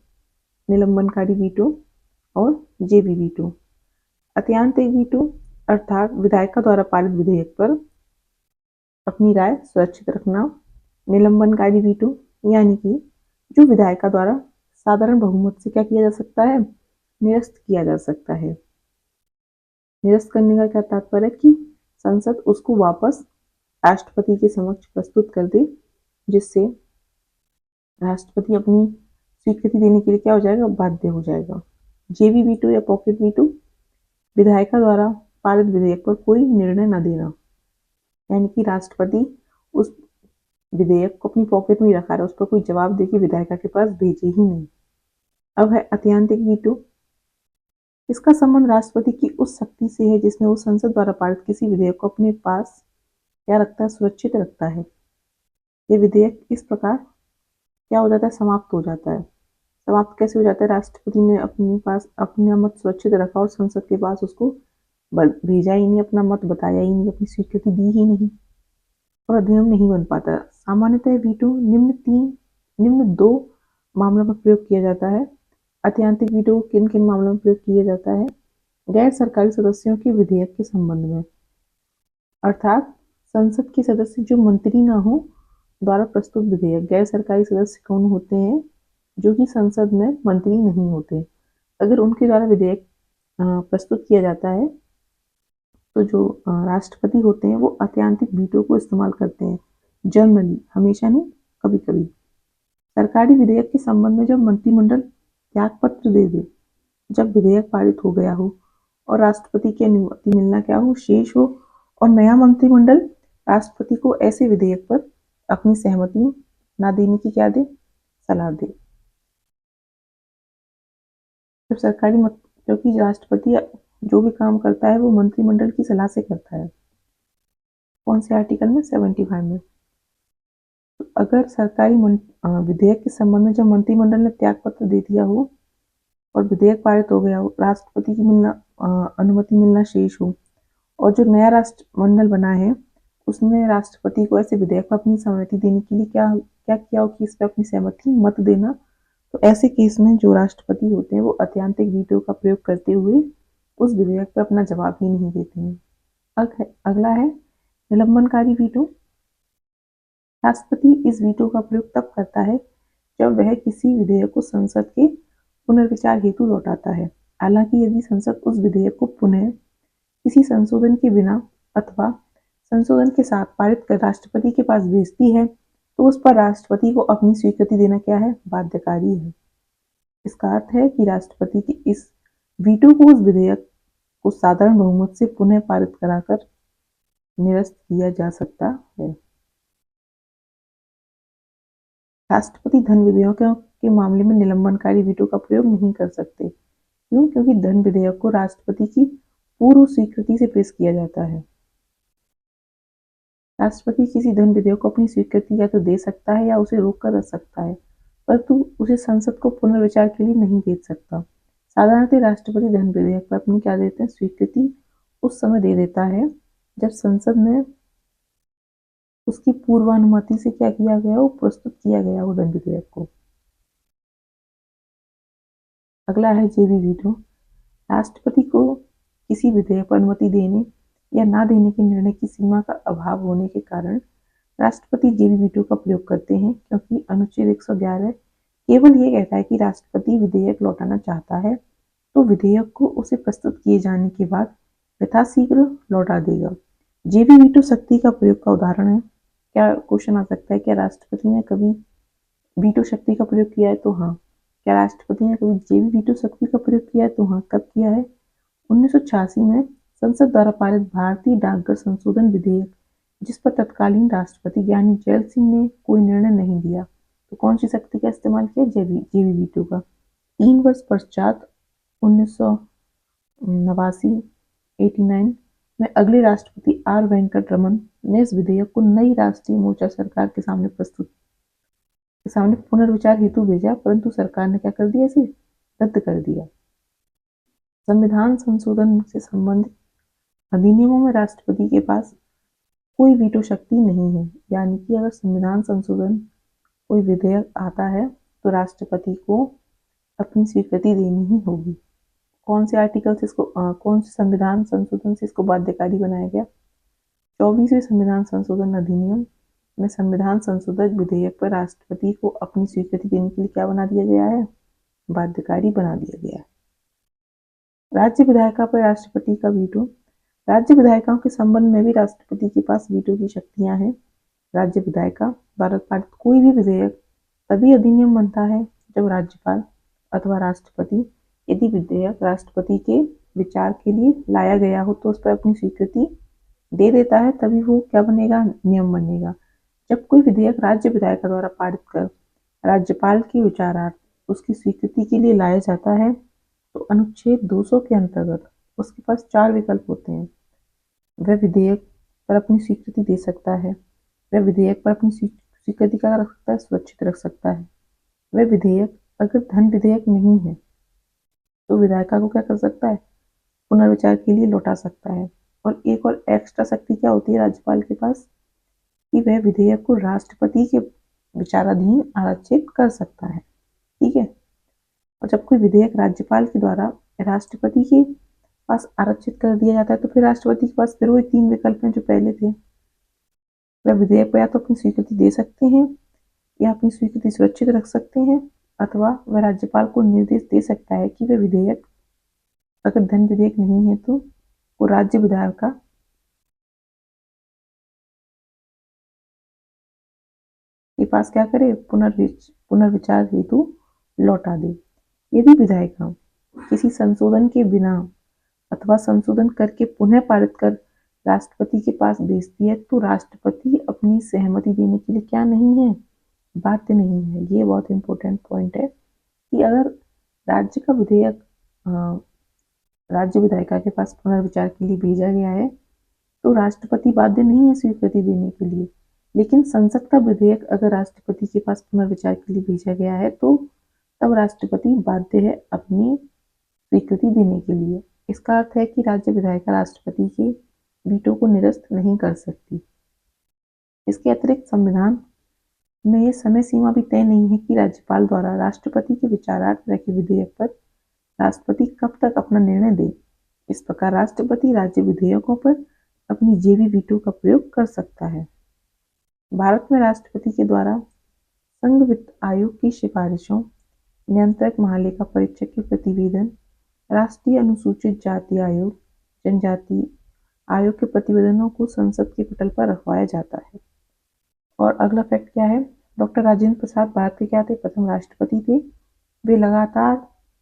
निलंबनकारी वीटो और जेबी वीटो। अत्यंतिक वीटो अर्थात विधायिका द्वारा पारित विधेयक पर अपनी राय सुरक्षित रखना। निलंबनकारी वीटो यानी कि जो विधायिका द्वारा साधारण बहुमत से क्या किया जा सकता है? निरस्त किया जा सकता है। निरस्त करने का क्या तात्पर्य है कि संसद उसको वापस राष्ट्रपति के समक्ष प्रस्तुत कर दे, जिससे राष्ट्रपति अपनी स्वीकृति देने के लिए क्या हो जाएगा, बाध्य हो जाएगा। जेबी वीटो या पॉकेट वीटो, विधायिका द्वारा पारित विधेयक पर कोई निर्णय न देना, यानी कि राष्ट्रपति उस विधेयक को अपनी पॉकेट में ही रखा रहा है, उस पर कोई जवाब देके विधायिका के पास भेजे ही नहीं। अब है अत्यंतिक वीटो। इसका संबंध राष्ट्रपति की उस शक्ति से है जिसमें वो संसद द्वारा पारित किसी विधेयक को अपने पास क्या रखता है, सुरक्षित रखता है। ये विधेयक इस प्रकार क्या हो जाता है, समाप्त हो जाता है। समाप्त कैसे हो जाता है, राष्ट्रपति ने अपने पास अपना मत सुरक्षित रखा और संसद के पास उसको भेजा ही नहीं, अपना मत बताया ही नहीं, अपनी स्वीकृति दी ही नहीं और अधिनियम नहीं बन पाता। सामान्यतः वीटो निम्न दो मामलों में प्रयोग किया जाता है। अत्यंतिक वीटो किन किन मामलों में प्रयोग किया जाता है, गैर सरकारी सदस्यों के विधेयक के संबंध में, अर्थात संसद के सदस्य जो मंत्री ना हो द्वारा प्रस्तुत विधेयक। गैर सरकारी सदस्य कौन होते हैं, जो कि संसद में मंत्री नहीं होते, अगर उनके द्वारा विधेयक प्रस्तुत किया जाता है तो जो राष्ट्रपति होते हैं वो अत्यंतिक वीटो को इस्तेमाल करते हैं। जनरली, हमेशा नहीं, कभी कभी। सरकारी विधेयक के संबंध में जब मंत्रिमंडल त्यागपत्र दे दे, जब विधेयक पारित हो गया हो और राष्ट्रपति की अनुमति मिलना क्या हो, शेष हो, और नया मंत्रिमंडल राष्ट्रपति को ऐसे विधेयक पर अपनी सहमति ना देने की क्या दे, सलाह दे। जब सरकारी मत, क्योंकि राष्ट्रपति जो भी काम करता है वो मंत्रिमंडल की सलाह से करता है। कौन से आर्टिकल में, 75 में। तो अगर सरकारी विधेयक के संबंध में जब मंत्रिमंडल ने त्यागपत्र दे दिया हो और विधेयक पारित हो गया हो, राष्ट्रपति की अनुमति मिलना शेष हो, और जो नया राष्ट्रमंडल बना है उसने राष्ट्रपति को ऐसे विधेयक पर अपनी सहमति देने के लिए क्या क्या किया हो कि इस पर अपनी सहमति मत देना, तो ऐसे केस में जो राष्ट्रपति होते हैं वो अत्यंतिक वीटो का प्रयोग करते हुए उस विधेयक पर अपना जवाब ही नहीं देते हैं। अगला है निलंबनकारी वीटो। राष्ट्रपति इस वीटो का प्रयोग तब करता है जब वह किसी विधेयक को संसद के पुनर्विचार हेतु लौटाता है। हालांकि यदि संसद उस विधेयक को पुनः किसी संशोधन के बिना अथवा संशोधन के साथ पारित कर राष्ट्रपति के पास भेजती है तो उस पर राष्ट्रपति को अपनी स्वीकृति देना क्या है, बाध्यकारी है। इसका अर्थ है कि राष्ट्रपति के इस वीटो को उस विधेयक को साधारण बहुमत से पुनः पारित कराकर निरस्त किया जा सकता है। राष्ट्रपति धन विधेयकों के मामले में निलंबनकारी वीटो का प्रयोग नहीं कर सकते। क्यों? क्योंकि धन विधेयक को राष्ट्रपति की पूर्व स्वीकृति से पेश किया जाता है। राष्ट्रपति किसी धन विधेयक को अपनी स्वीकृति या तो दे सकता है या उसे रोक कर रख सकता है, परंतु उसे संसद को पुनर्विचार के लिए नहीं भेज सकता। साधारणतः राष्ट्रपति धन विधेयक पर अपनी क्या देते हैं, स्वीकृति उस समय दे देता है जब संसद में उसकी पूर्वानुमति से क्या किया गया हो, प्रस्तुत किया गया हो धन विधेयक को। अगला है जेबी वीटो। राष्ट्रपति को किसी विधेयक पर अनुमति देने या ना देने के निर्णय की सीमा का अभाव होने के कारण राष्ट्रपति जेबी वीटो का प्रयोग करते हैं, क्योंकि अनुच्छेद 111 केवल ये कहता है कि राष्ट्रपति विधेयक लौटाना चाहता है तो विधेयक को उसे प्रस्तुत किए जाने के बाद यथाशीघ्र लौटा देगा। जेबी वीटो शक्ति का प्रयोग का उदाहरण है। क्या क्वेश्चन आ सकता है, क्या राष्ट्रपति ने कभी वीटो शक्ति का प्रयोग किया है, तो हाँ। क्या राष्ट्रपति ने कभी जेबी वीटो शक्ति का प्रयोग किया है, तो हाँ। कब किया है, 1986 में संसद द्वारा पारित भारतीय डाकघर संशोधन विधेयक, जिस पर तत्कालीन राष्ट्रपति ज्ञानी जैल सिंह ने कोई निर्णय नहीं दिया, तो कौन सी शक्ति का इस्तेमाल किया, जेबी वीटो का। 3 वर्ष पश्चात 1989 में अगले राष्ट्रपति आर वेंकट रमन ने इस विधेयक को नई राष्ट्रीय मोर्चा सरकार के सामने पुनर्विचार हेतु भेजा, परंतु सरकार ने क्या कर दिया, इसे रद्द कर दिया। संविधान संशोधन से संबंधित अधिनियमों में राष्ट्रपति के पास कोई वीटो शक्ति नहीं है, यानी कि अगर संविधान संशोधन कोई विधेयक आता है तो राष्ट्रपति को अपनी स्वीकृति देनी ही होगी। कौन से आर्टिकल से इसको कौन से संविधान संशोधन से इसको बाध्यकारी बनाया गया, 24वें संविधान संशोधन अधिनियम में संविधान संशोधक विधेयक पर राष्ट्रपति को अपनी स्वीकृति देने के लिए क्या बना दिया गया है, बाध्यकारी बना दिया गया है। राज्य विधायिका पर राष्ट्रपति का वीटो। राज्य विधायिकाओं के संबंध में भी राष्ट्रपति के पास वीटो की शक्तियां हैं। राज्य विधायिका द्वारा पारित कोई भी विधेयक तभी अधिनियम बनता है जब राज्यपाल अथवा राष्ट्रपति यदि विधेयक राष्ट्रपति के विचार के लिए लाया गया हो तो उस पर अपनी स्वीकृति दे देता है, तभी वो क्या बनेगा, नियम बनेगा। जब कोई विधेयक राज्य विधायिका द्वारा पारित कर राज्यपाल के विचारार्थ उसकी स्वीकृति के लिए लाया जाता है तो अनुच्छेद 200 के अंतर्गत उसके पास 4 विकल्प होते हैं। वह विधेयक पर अपनी स्वीकृति दे सकता है, वह विधेयक पर अपनी स्वीकृति क्या रख सकता है, सुरक्षित रख सकता है। वह विधेयक अगर धन विधेयक नहीं है तो विधायिका को क्या कर सकता है, पुनर्विचार के लिए लौटा सकता है। और एक और एक्स्ट्रा शक्ति क्या होती है राज्यपाल के पास कि वह विधेयक को राष्ट्रपति के विचाराधीन आरक्षित कर सकता है। ठीक है। और जब कोई विधेयक राज्यपाल के द्वारा राष्ट्रपति के पास आरक्षित कर दिया जाता है तो फिर राष्ट्रपति के पास फिर वही 3 विकल्प हैं जो पहले थे। वह विधेयक पर या तो अपनी स्वीकृति दे सकते हैं या अपनी स्वीकृति सुरक्षित रख सकते हैं, अथवा वह राज्यपाल को निर्देश दे सकता है कि वह विधेयक अगर धन विधेयक नहीं है तो वो राज्य विधायिका के पास क्या करे, पुनर्विचार हेतु लौटा दे। यदि विधायिका किसी संशोधन के बिना अथवा संशोधन करके पुनः पारित कर राष्ट्रपति के पास भेजती है तो राष्ट्रपति अपनी सहमति देने के लिए क्या नहीं है, बाध्य नहीं है। ये बहुत इंपॉर्टेंट पॉइंट है कि अगर राज्य का विधेयक राज्य विधायिका के पास पुनर्विचार के लिए भेजा गया है तो राष्ट्रपति बाध्य नहीं है स्वीकृति देने के लिए। लेकिन संसद का विधेयक अगर राष्ट्रपति के पास पुनर्विचार के लिए भेजा गया है तो तब राष्ट्रपति बाध्य है अपनी स्वीकृति देने के लिए। इसका अर्थ है कि राज्य विधायिका राष्ट्रपति के वीटो को निरस्त नहीं कर सकती। इसके अतिरिक्त संविधान में यह समय सीमा भी तय नहीं है कि राज्यपाल द्वारा राष्ट्रपति के विचारार्थ रखे विधेयक पर राष्ट्रपति कब तक अपना निर्णय दे। इस प्रकार राष्ट्रपति राज्य विधेयकों पर अपनी जेबी वीटो का प्रयोग कर सकता है। भारत में राष्ट्रपति के द्वारा संघ वित्त आयोग की सिफारिशों, नियंत्रक महालेखा परीक्षक के प्रतिवेदन, राष्ट्रीय अनुसूचित जाति आयोग, जनजाति आयोग के प्रतिवेदनों को संसद के पटल पर रखवाया जाता है। और अगला फैक्ट क्या है, डॉक्टर राजेंद्र प्रसाद भारत के क्या थे, प्रथम राष्ट्रपति थे। वे लगातार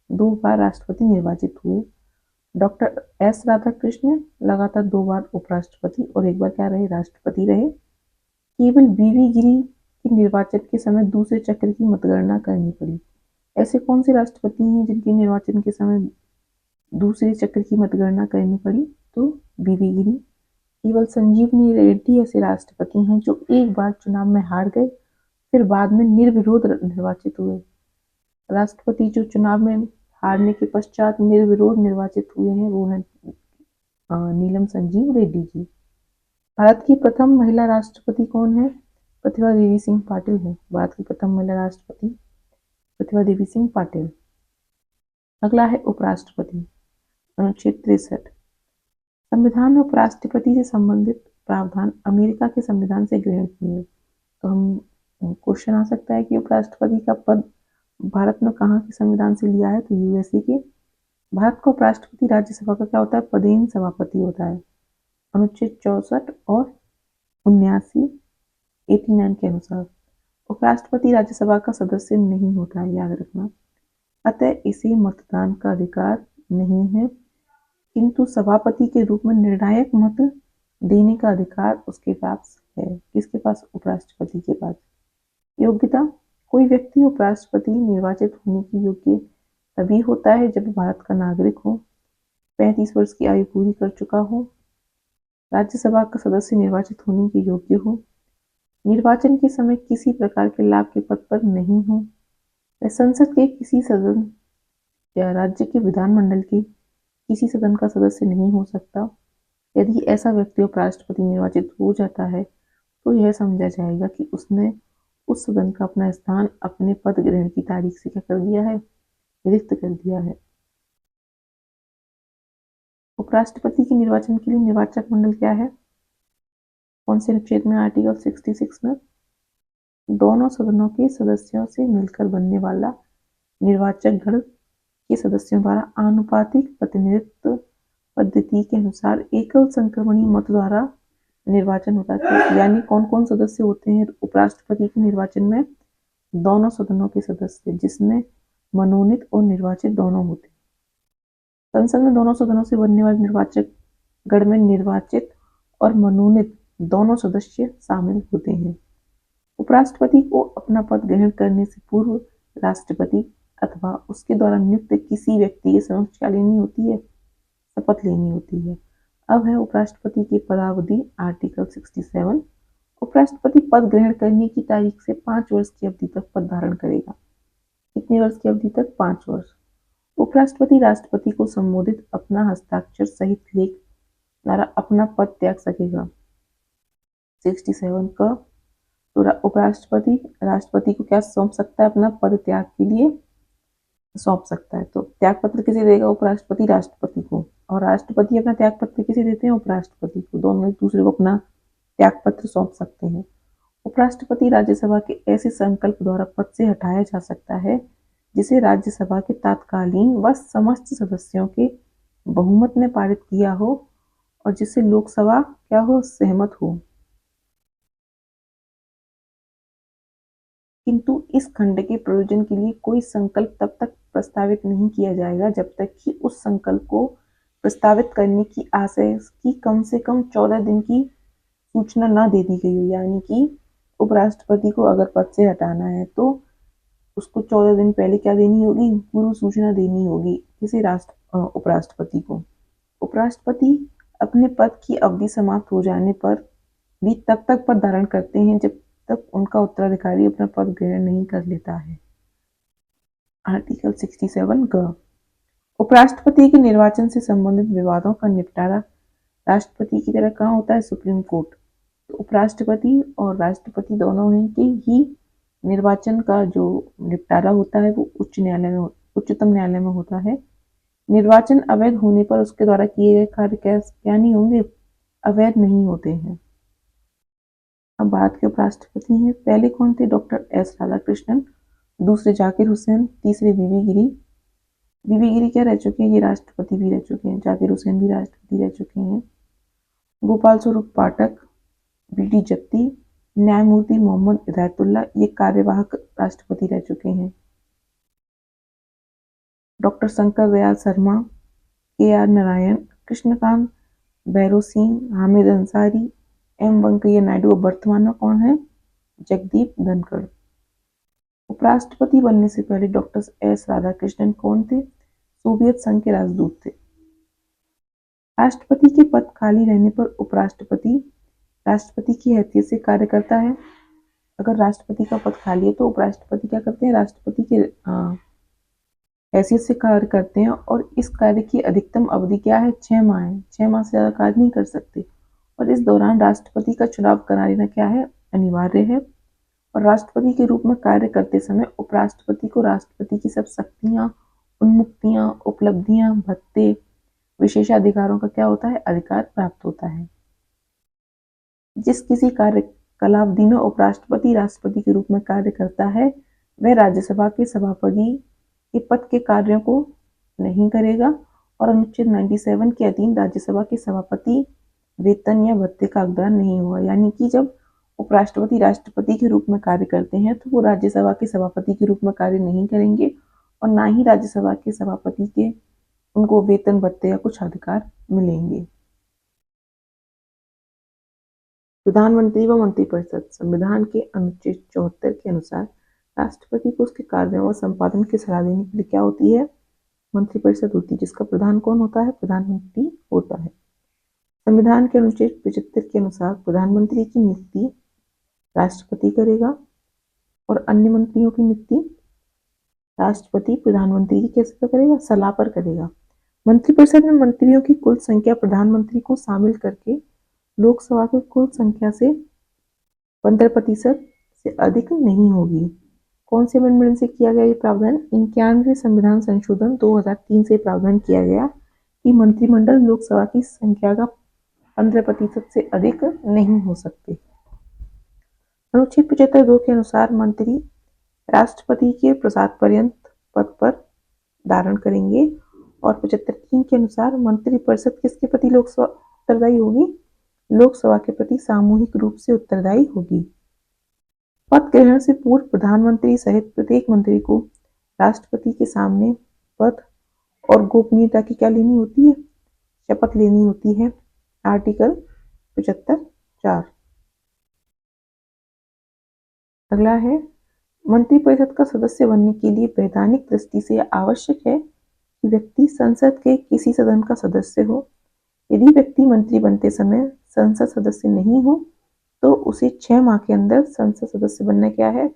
2 बार राष्ट्रपति निर्वाचित हुए। डॉक्टर एस राधाकृष्णन लगातार 2 बार उपराष्ट्रपति और 1 बार क्या रहे, राष्ट्रपति रहे। केवल वीवी गिरी के निर्वाचन के समय दूसरे चक्र की मतगणना करनी पड़ी। ऐसे कौन से राष्ट्रपति हैं जिनके निर्वाचन के समय दूसरे चक्र की मतगणना करनी पड़ी, तो वीवी गिरी। केवल संजीवनी रेड्डी ऐसे राष्ट्रपति हैं जो 1 बार चुनाव में हार गए फिर बाद में निर्विरोध निर्वाचित हुए। राष्ट्रपति जो चुनाव में हारने के पश्चात निर्विरोध निर्वाचित हुए हैं वो हैं नीलम संजीव रेड्डी जी। भारत की प्रथम महिला राष्ट्रपति कौन है, प्रतिभा देवी सिंह पाटिल है। भारत की प्रथम महिला राष्ट्रपति प्रतिभा देवी सिंह पाटिल। अगला है उपराष्ट्रपति, अनुच्छेद 63। संविधान में उपराष्ट्रपति से संबंधित प्रावधान अमेरिका के संविधान से ग्रहण किए हैं। तो हम क्वेश्चन आ सकता है कि उपराष्ट्रपति का पद भारत में कहाँ के संविधान से लिया है, तो यूएसए के। भारत का उपराष्ट्रपति राज्यसभा का क्या होता है, पदेन सभापति होता है। अनुच्छेद 64 और 89 के अनुसार उपराष्ट्रपति राज्यसभा का सदस्य नहीं होता है, याद रखना। अतः इसे मतदान का अधिकार नहीं है, किंतु सभापति के रूप में निर्णायक मत देने का अधिकार उसके पास है। किसके पास, उपराष्ट्रपति के पास। योग्यता, कोई व्यक्ति उपराष्ट्रपति निर्वाचित होने की योग्य तभी होता है जब भारत का नागरिक हो, 35 वर्ष की आयु पूरी कर चुका हो, राज्यसभा का सदस्य निर्वाचित होने के योग्य हो, निर्वाचन के समय किसी प्रकार के लाभ के पद पर नहीं हो, संसद के किसी सदन या राज्य के विधानमंडल के किसी सदन का सदस्य नहीं हो सकता। यदि ऐसा व्यक्ति उपराष्ट्रपति निर्वाचित हो जाता है तो यह समझा जाएगा कि उसने उस सदन का अपना स्थान अपने पद ग्रहण की तारीख से क्या कर दिया है, रिक्त कर दिया है। उपराष्ट्रपति के निर्वाचन के लिए निर्वाचक मंडल क्या है, कौन से अनुच्छेद में, आर्टिकल 66 में, दोनों सदनों के सदस्यों से मिलकर बनने वाला निर्वाचक गण के सदस्यों द्वारा आनुपातिक प्रतिनिधित्व पद्धति के अनुसार एकल संक्रमणीय मत द्वारा निर्वाचन होता है। यानी कौन कौन सदस्य होते हैं उपराष्ट्रपति के निर्वाचन में, दोनों सदनों के सदस्य जिसमें मनोनीत और निर्वाचित दोनों होते हैं। संसद में दोनों सदनों से बनने वाले निर्वाचक गण में निर्वाचित और मनोनीत दोनों सदस्य शामिल होते हैं। उपराष्ट्रपति को अपना पद ग्रहण करने से पूर्व राष्ट्रपति अथवा उसके द्वारा नियुक्त किसी व्यक्ति के समक्ष क्या लेनी होती है? शपथ लेनी होती है। अब है उपराष्ट्रपति की पदावधि, आर्टिकल 67। उपराष्ट्रपति पद ग्रहण करने की तारीख से 5 वर्ष की अवधि तक पद धारण करेगा। कितने वर्ष की अवधि तक? 5 वर्ष। उपराष्ट्रपति राष्ट्रपति को संबोधित अपना हस्ताक्षर सहित लेख द्वारा अपना पद त्याग सकेगा। 67 का तो उपराष्ट्रपति राष्ट्रपति को क्या सौंप सकता है? अपना पद त्याग के लिए सौंप सकता है। तो त्याग पत्र किसे देगा? उपराष्ट्रपति राष्ट्रपति को। और राष्ट्रपति अपना त्याग पत्र किसे देते हैं? उपराष्ट्रपति को। दोनों एक दूसरे को अपना त्याग पत्र सौंप सकते हैं। उपराष्ट्रपति राज्यसभा के ऐसे संकल्प द्वारा पद से हटाया जा सकता है जिसे राज्यसभा के तत्कालीन व समस्त सदस्यों के बहुमत ने पारित किया हो और जिससे लोकसभा क्या हो? सहमत हो। किंतु इस खंड के प्रयोजन के लिए कोई संकल्प तब तक प्रस्तावित नहीं किया जाएगा जब तक कि उस संकल्प को प्रस्तावित करने की आशय की कम से कम 14 दिन की सूचना न दे दी गई हो। यानी कि उपराष्ट्रपति को अगर पद से हटाना है तो उसको 14 दिन पहले क्या देनी होगी? पूर्व सूचना देनी होगी। किसी उपराष्ट्रपति को। उपराष्ट्रपति अपने पद की अवधि समाप्त हो जाने पर भी तब तक पद धारण करते हैं जब तक उनका उत्तराधिकारी अपना पद ग्रहण नहीं कर लेता है। आर्टिकल 67 ग उपराष्ट्रपति के निर्वाचन से संबंधित विवादों का निपटारा राष्ट्रपति की तरह कहाँ होता है? Supreme court. तो उपराष्ट्रपति और राष्ट्रपति दोनों हैं कि ही निर्वाचन का जो निपटारा होता है वो उच्चतम न्यायालय में होता है। निर्वाचन अवैध होने पर उसके द्वारा किए गए कार्य क्या नहीं होंगे? अवैध नहीं होते हैं। अब भारत के उपराष्ट्रपति हैं। पहले कौन थे? डॉक्टर एस राधाकृष्णन, दूसरे जाकिर हुसैन, तीसरे वीवी गिरी। वीवी गिरी क्या रह चुके हैं? ये राष्ट्रपति भी रह चुके हैं। जाकिर हुसैन भी राष्ट्रपति रह चुके हैं। गोपाल स्वरूप पाठक, बीडी जत्ती, न्यायमूर्ति मोहम्मद हिदायतुल्ला ये कार्यवाहक राष्ट्रपति रह चुके हैं। डॉक्टर शंकर दयाल शर्मा, के आर नारायण, कृष्णकांत भैरव सिंह, हामिद अंसारी, एम वेंकैया नायडू। वर्तमान में कौन है? जगदीप धनखड़। उपराष्ट्रपति बनने से पहले डॉक्टर एस राधाकृष्णन कौन थे? सोवियत संघ के राजदूत थे। राष्ट्रपति के पद खाली रहने पर उपराष्ट्रपति राष्ट्रपति की हैसियत से कार्य करता है। अगर राष्ट्रपति का पद खाली है तो उपराष्ट्रपति क्या करते हैं? राष्ट्रपति के हैसियत से कार्य करते हैं और इस कार्य की अधिकतम अवधि क्या है? 6 माह है। 6 माह से ज्यादा कार्य नहीं कर सकते और इस दौरान राष्ट्रपति का चुनाव करा लेना क्या है? अनिवार्य है। और राष्ट्रपति के रूप में कार्य करते समय उपराष्ट्रपति को राष्ट्रपति की सब शक्तियां, उन्मुक्तियां, उपलब्धियां, भत्ते, विशेषाधिकारों का क्या होता है? अधिकार प्राप्त होता है। जिस किसी कार्यकालावधि में उपराष्ट्रपति राष्ट्रपति के रूप में कार्य करता है वह राज्यसभा के सभापति के पद के कार्यों को नहीं करेगा और अनुच्छेद 97 के अधीन राज्यसभा के सभापति वेतन या भत्ते का हकदार नहीं होगा। यानी कि जब उपराष्ट्रपति राष्ट्रपति के रूप में कार्य करते हैं तो वो राज्यसभा के सभापति के रूप में कार्य नहीं करेंगे और ना ही राज्यसभा के सभापति के उनको वेतन भत्ते या कुछ अधिकार मिलेंगे। प्रधानमंत्री व मंत्रिपरिषद संविधान के अनुच्छेद 74 के अनुसार राष्ट्रपति को उसके कार्यों व संपादन की सलाह देने के लिए क्या होती है? मंत्रिपरिषद होती है जिसका प्रधान कौन होता है? प्रधानमंत्री होता है। संविधान के अनुच्छेद 75 के अनुसार प्रधानमंत्री की नियुक्ति राष्ट्रपति करेगा और अन्य मंत्रियों की नियुक्ति राष्ट्रपति प्रधानमंत्री की कैसे करेगा? सलाह पर करेगा। मंत्रिपरिषद में मंत्रियों की कुल संख्या प्रधानमंत्री को शामिल करके लोकसभा की कुल संख्या से 15% से अधिक नहीं होगी। कौन से अमेंडमेंट से किया गया ये प्रावधान? 91वें संविधान संशोधन 2003 से प्रावधान किया गया कि मंत्रिमंडल लोकसभा की संख्या का 15% से अधिक नहीं हो सकते। अनुच्छेद 75(2) के अनुसार मंत्री राष्ट्रपति के प्रसाद पर्यंत पद पर धारण करेंगे और 75(3) के अनुसार मंत्रिपरिषद किसके प्रति लोकसभा उत्तरदायी होगी? लोकसभा के प्रति सामूहिक रूप से उत्तरदायी होगी। पद ग्रहण से पूर्व प्रधानमंत्री सहित प्रत्येक मंत्री को राष्ट्रपति के सामने पद और गोपनीयता की क्या लेनी होती है, शपथ लेनी होती है। आर्टिकल 75(4). अगला है, मंत्रिपरिषद का सदस्य बनने के लिए वैधानिक दृष्टि से आवश्यक है कि व्यक्ति संसद के किसी सदन का सदस्य हो। यदि व्यक्ति मंत्री बनते समय संसद सदस्य नहीं हो तो उसे 6 माह के अंदर संसद सदस्य बनना क्या है,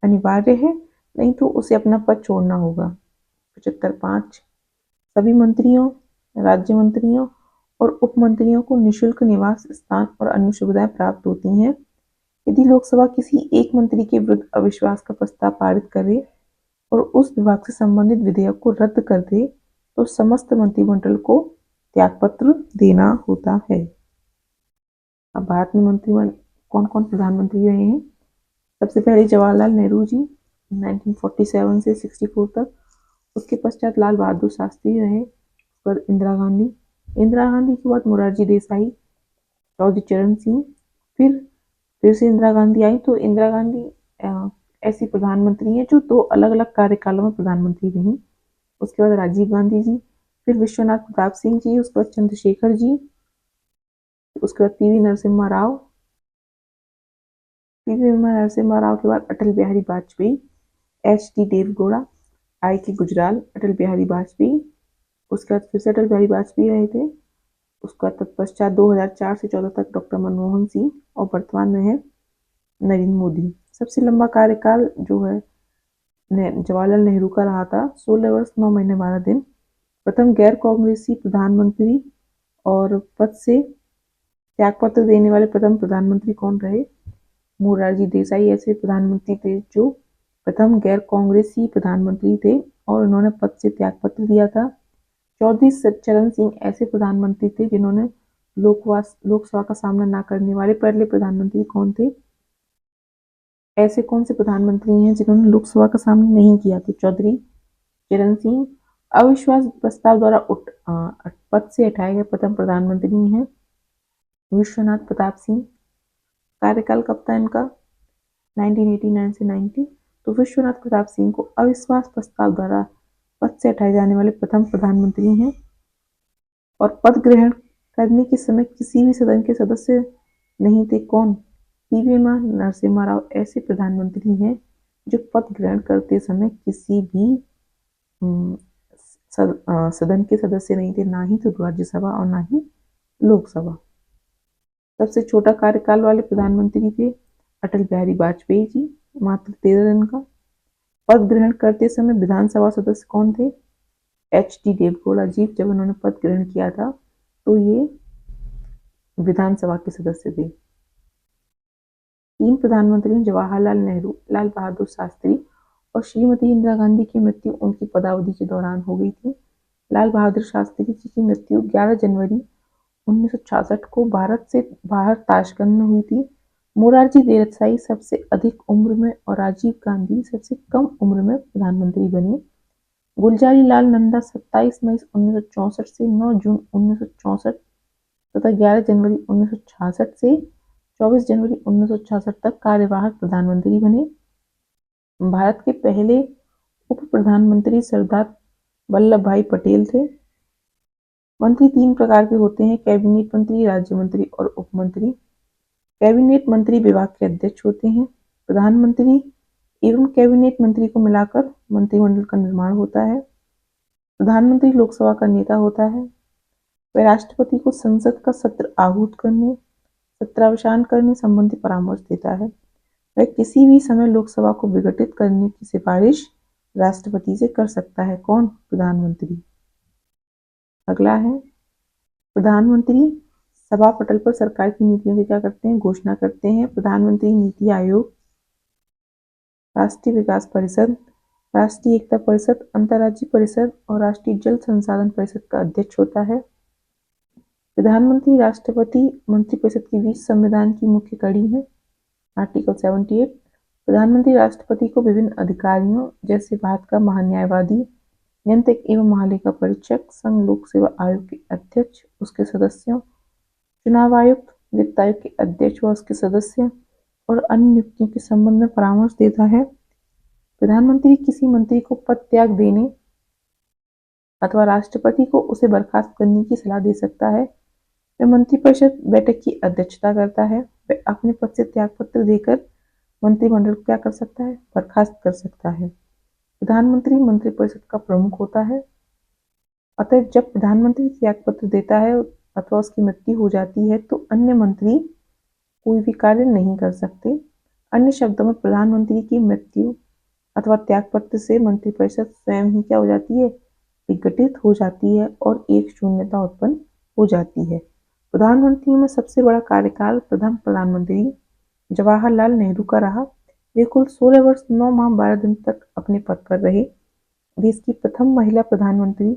अनिवार्य है, नहीं तो उसे अपना पद छोड़ना होगा। 75(5). सभी मंत्रियों, राज्य मंत्रियों और उप मंत्रियों को निःशुल्क निवास स्थान और अन्य सुविधाएं प्राप्त होती हैं। यदि लोकसभा किसी एक मंत्री के विरुद्ध अविश्वास का प्रस्ताव पारित करे और उस विभाग से संबंधित विधेयक को रद्द कर दे तो समस्त मंत्रिमंडल को त्यागपत्र देना होता है। अब भारत में मंत्रिमंडल कौन कौन प्रधानमंत्री रहे हैं। सबसे पहले जवाहरलाल नेहरू जी 1947 से 64 तक। उसके पश्चात लाल बहादुर शास्त्री रहे। उसके बाद इंदिरा गांधी के बाद मोरारजी देसाई, चौधरी चरण सिंह। फिर से इंदिरा गांधी आई तो इंदिरा गांधी ऐसी प्रधानमंत्री हैं जो 2 अलग अलग कार्यकालों में प्रधानमंत्री रही। उसके बाद राजीव गांधी जी, फिर विश्वनाथ प्रताप सिंह जी, उसके बाद चंद्रशेखर जी, उसके बाद पीवी नरसिम्हा राव के बाद अटल बिहारी वाजपेयी, एच.डी. देवगौड़ा, आई.के. गुजराल, अटल बिहारी वाजपेयी। उसके बाद फिर से अटल बिहारी वाजपेयी रहे थे। उसका तत्पश्चात 2004 से 14 तक डॉक्टर मनमोहन सिंह और वर्तमान में है नरेंद्र मोदी। सबसे लंबा कार्यकाल जो है जवाहरलाल नेहरू का रहा था, 16 वर्ष 9 महीने 12 दिन। प्रथम गैर कांग्रेसी प्रधानमंत्री और पद से त्यागपत्र देने वाले प्रथम प्रधानमंत्री कौन रहे, मोरारजी देसाई ऐसे प्रधानमंत्री थे जो प्रथम गैर कांग्रेसी प्रधानमंत्री थे और उन्होंने पद से त्यागपत्र दिया था। चौधरी चरण सिंह ऐसे प्रधानमंत्री थे जिन्होंने लोकसभा का सामना न करने वाले पहले प्रधानमंत्री कौन थे। ऐसे कौन से प्रधानमंत्री हैं जिन्होंने लोकसभा का सामना नहीं किया, तो चौधरी चरण सिंह। अविश्वास प्रस्ताव द्वारा पद से हटाए गए प्रथम प्रधानमंत्री हैं विश्वनाथ प्रताप सिंह। कार्यकाल कब था इनका, 1989 से 90। तो विश्वनाथ प्रताप सिंह को अविश्वास प्रस्ताव द्वारा पद से हटाए जाने वाले प्रथम प्रधानमंत्री हैं। और पद ग्रहण करने के समय किसी भी सदन के सदस्य नहीं थे, कौन, पीवी नरसिम्हा राव ऐसे प्रधानमंत्री हैं जो पद ग्रहण करते समय किसी भी सदन के सदस्य नहीं थे, ना ही तो राज्यसभा और ना ही लोकसभा। सबसे छोटा कार्यकाल वाले प्रधानमंत्री थे अटल बिहारी वाजपेयी जी, मात्र 13 दिन का। पद ग्रहण करते समय विधानसभा सदस्य कौन थे, एच.डी. देवगौड़ा जी। जब उन्होंने पद ग्रहण किया था तो ये विधानसभा के सदस्य थे। 3 प्रधानमंत्री जवाहरलाल नेहरू, लाल बहादुर शास्त्री और श्रीमती इंदिरा गांधी की मृत्यु उनकी पदावधि के दौरान हो गई थी। लाल बहादुर शास्त्री जी की मृत्यु 11 जनवरी 1966 को भारत से बाहर ताशकंद में हुई थी। मोरारजी देसाई सबसे अधिक उम्र में और राजीव गांधी सबसे कम उम्र में प्रधानमंत्री बने। गुलजारी लाल नंदा 27 मई 1964 से 9 जून 1964 तथा 11 जनवरी 1966 से 24 जनवरी 1966 तक कार्यवाहक प्रधानमंत्री बने। भारत के पहले उप प्रधानमंत्री सरदार वल्लभ भाई पटेल थे। मंत्री 3 प्रकार के होते हैं, कैबिनेट मंत्री, राज्य मंत्री और उप मंत्री। कैबिनेट मंत्री विभाग के अध्यक्ष होते हैं। प्रधानमंत्री एवं कैबिनेट मंत्री को मिलाकर मंत्रिमंडल का निर्माण होता है। प्रधानमंत्री लोकसभा का नेता होता है। वह राष्ट्रपति को संसद का सत्र आहूत करने, सत्रावसान करने संबंधी परामर्श देता है। वह किसी भी समय लोकसभा को विघटित करने की सिफारिश राष्ट्रपति से कर सकता है, कौन, प्रधानमंत्री। अगला है, प्रधानमंत्री सभा पटल पर सरकार की नीतियों की क्या करते हैं, घोषणा करते हैं। प्रधानमंत्री नीति आयोग, राष्ट्रीय विकास परिषद, राष्ट्रीय एकता परिषद, अंतर्राज्यीय परिषद और राष्ट्रीय जल संसाधन परिषद का अध्यक्ष होता है। प्रधानमंत्री राष्ट्रपति मंत्रिपरिषद के बीच संविधान की मुख्य कड़ी है। आर्टिकल 78। प्रधानमंत्री राष्ट्रपति को विभिन्न अधिकारियों जैसे भारत का महान्यायवादी, नियंत्रक एवं महालेखा परीक्षक, संघ लोक सेवा आयोग के अध्यक्ष, उसके सदस्यों, चुनाव आयुक्त, वित्त आयोग के अध्यक्ष व उसके सदस्य, और अन्य नियुक्तियों के संबंध में परामर्श देता है। प्रधानमंत्री किसी मंत्री को पद त्याग देने अथवा राष्ट्रपति को उसे बर्खास्त करने की सलाह दे सकता है। वह मंत्रिपरिषद बैठक की अध्यक्षता करता है। वह अपने पद से त्यागपत्र देकर मंत्रिमंडल को क्या कर सकता है? बर्खास्त कर सकता है। प्रधानमंत्री मंत्रिपरिषद का प्रमुख होता है। अतः जब प्रधानमंत्री त्यागपत्र देता है अथवा उसकी मृत्यु हो जाती है तो अन्य मंत्री कोई भी कार्य नहीं कर सकते। अन्य शब्दों में प्रधानमंत्री की मृत्यु अथवा त्यागपत्र से मंत्रिपरिषद स्वयं ही क्या हो जाती है? विघटित हो जाती है और एक शून्यता उत्पन्न हो जाती है। प्रधानमंत्रियों में सबसे बड़ा कार्यकाल प्रथम प्रधानमंत्री जवाहरलाल नेहरू का रहा। वे कुल 16 वर्ष 9 माह 12 दिन तक अपने पद पर रहे। देश की प्रथम महिला प्रधानमंत्री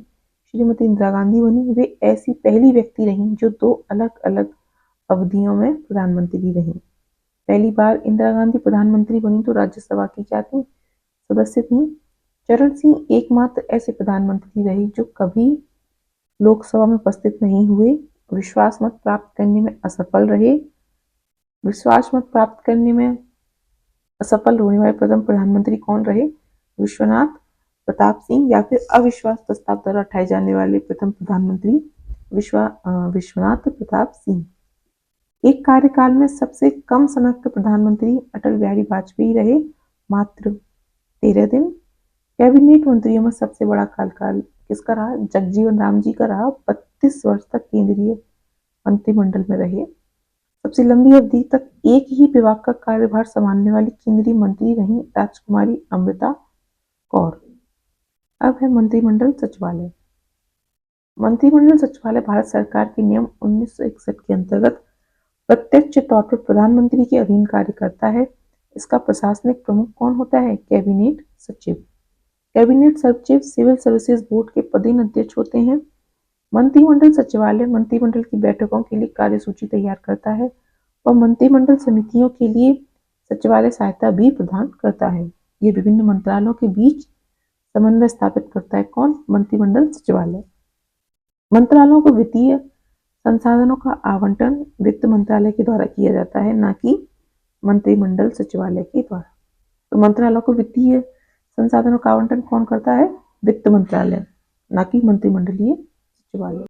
श्रीमती इंदिरा गांधी बनी। वे ऐसी पहली व्यक्ति रहीं जो 2 अलग अलग अवधियों में प्रधानमंत्री रहीं। पहली बार इंदिरा गांधी प्रधानमंत्री बनी तो राज्यसभा की क्या थी? सदस्य थी। चरण सिंह एकमात्र ऐसे प्रधानमंत्री रहे जो कभी लोकसभा में उपस्थित नहीं हुए। विश्वास मत प्राप्त करने में असफल रहे। विश्वास मत प्राप्त करने में असफल होने वाले प्रथम प्रधानमंत्री कौन रहे? विश्वनाथ प्रताप सिंह। या फिर अविश्वास प्रस्ताव द्वारा उठाए जाने वाले प्रथम प्रधानमंत्री विश्वनाथ प्रताप सिंह। एक कार्यकाल में सबसे कम समय तक प्रधानमंत्री अटल बिहारी वाजपेयी रहे, मात्र 13 दिन। कैबिनेट मंत्रियों में सबसे बड़ा कार्यकाल किसका रहा? जगजीवन राम जी का रहा। 32 वर्ष तक केंद्रीय मंत्रिमंडल में रहे। सबसे लंबी अवधि तक एक ही विभाग का कार्यभार संभालने वाली केंद्रीय मंत्री रही राजकुमारी अमृता कौर। अब है मंत्रिमंडल सचिवालय। मंत्रिमंडल सचिवालय भारत सरकार के नियम 1961 के अंतर्गत प्रत्यक्ष तौर पर प्रधानमंत्री के अधीन कार्य करता है। इसका प्रशासनिक प्रमुख कौन होता है? कैबिनेट सचिव। कैबिनेट सचिव सिविल सर्विसेज बोर्ड के पदेन अध्यक्ष होते हैं। मंत्रिमंडल सचिवालय मंत्रिमंडल की बैठकों के लिए कार्यसूची तैयार करता है और मंत्रिमंडल समितियों के लिए सचिवालय सहायता भी प्रदान करता है। ये विभिन्न मंत्रालयों के बीच समन्वय स्थापित करता है। कौन? मंत्रिमंडल सचिवालय। मंत्रालयों को वित्तीय संसाधनों का आवंटन वित्त मंत्रालय के द्वारा किया जाता है, न कि मंत्रिमंडल सचिवालय के द्वारा। तो मंत्रालयों को वित्तीय संसाधनों का आवंटन कौन करता है? वित्त मंत्रालय, न कि मंत्रिमंडलीय सचिवालय।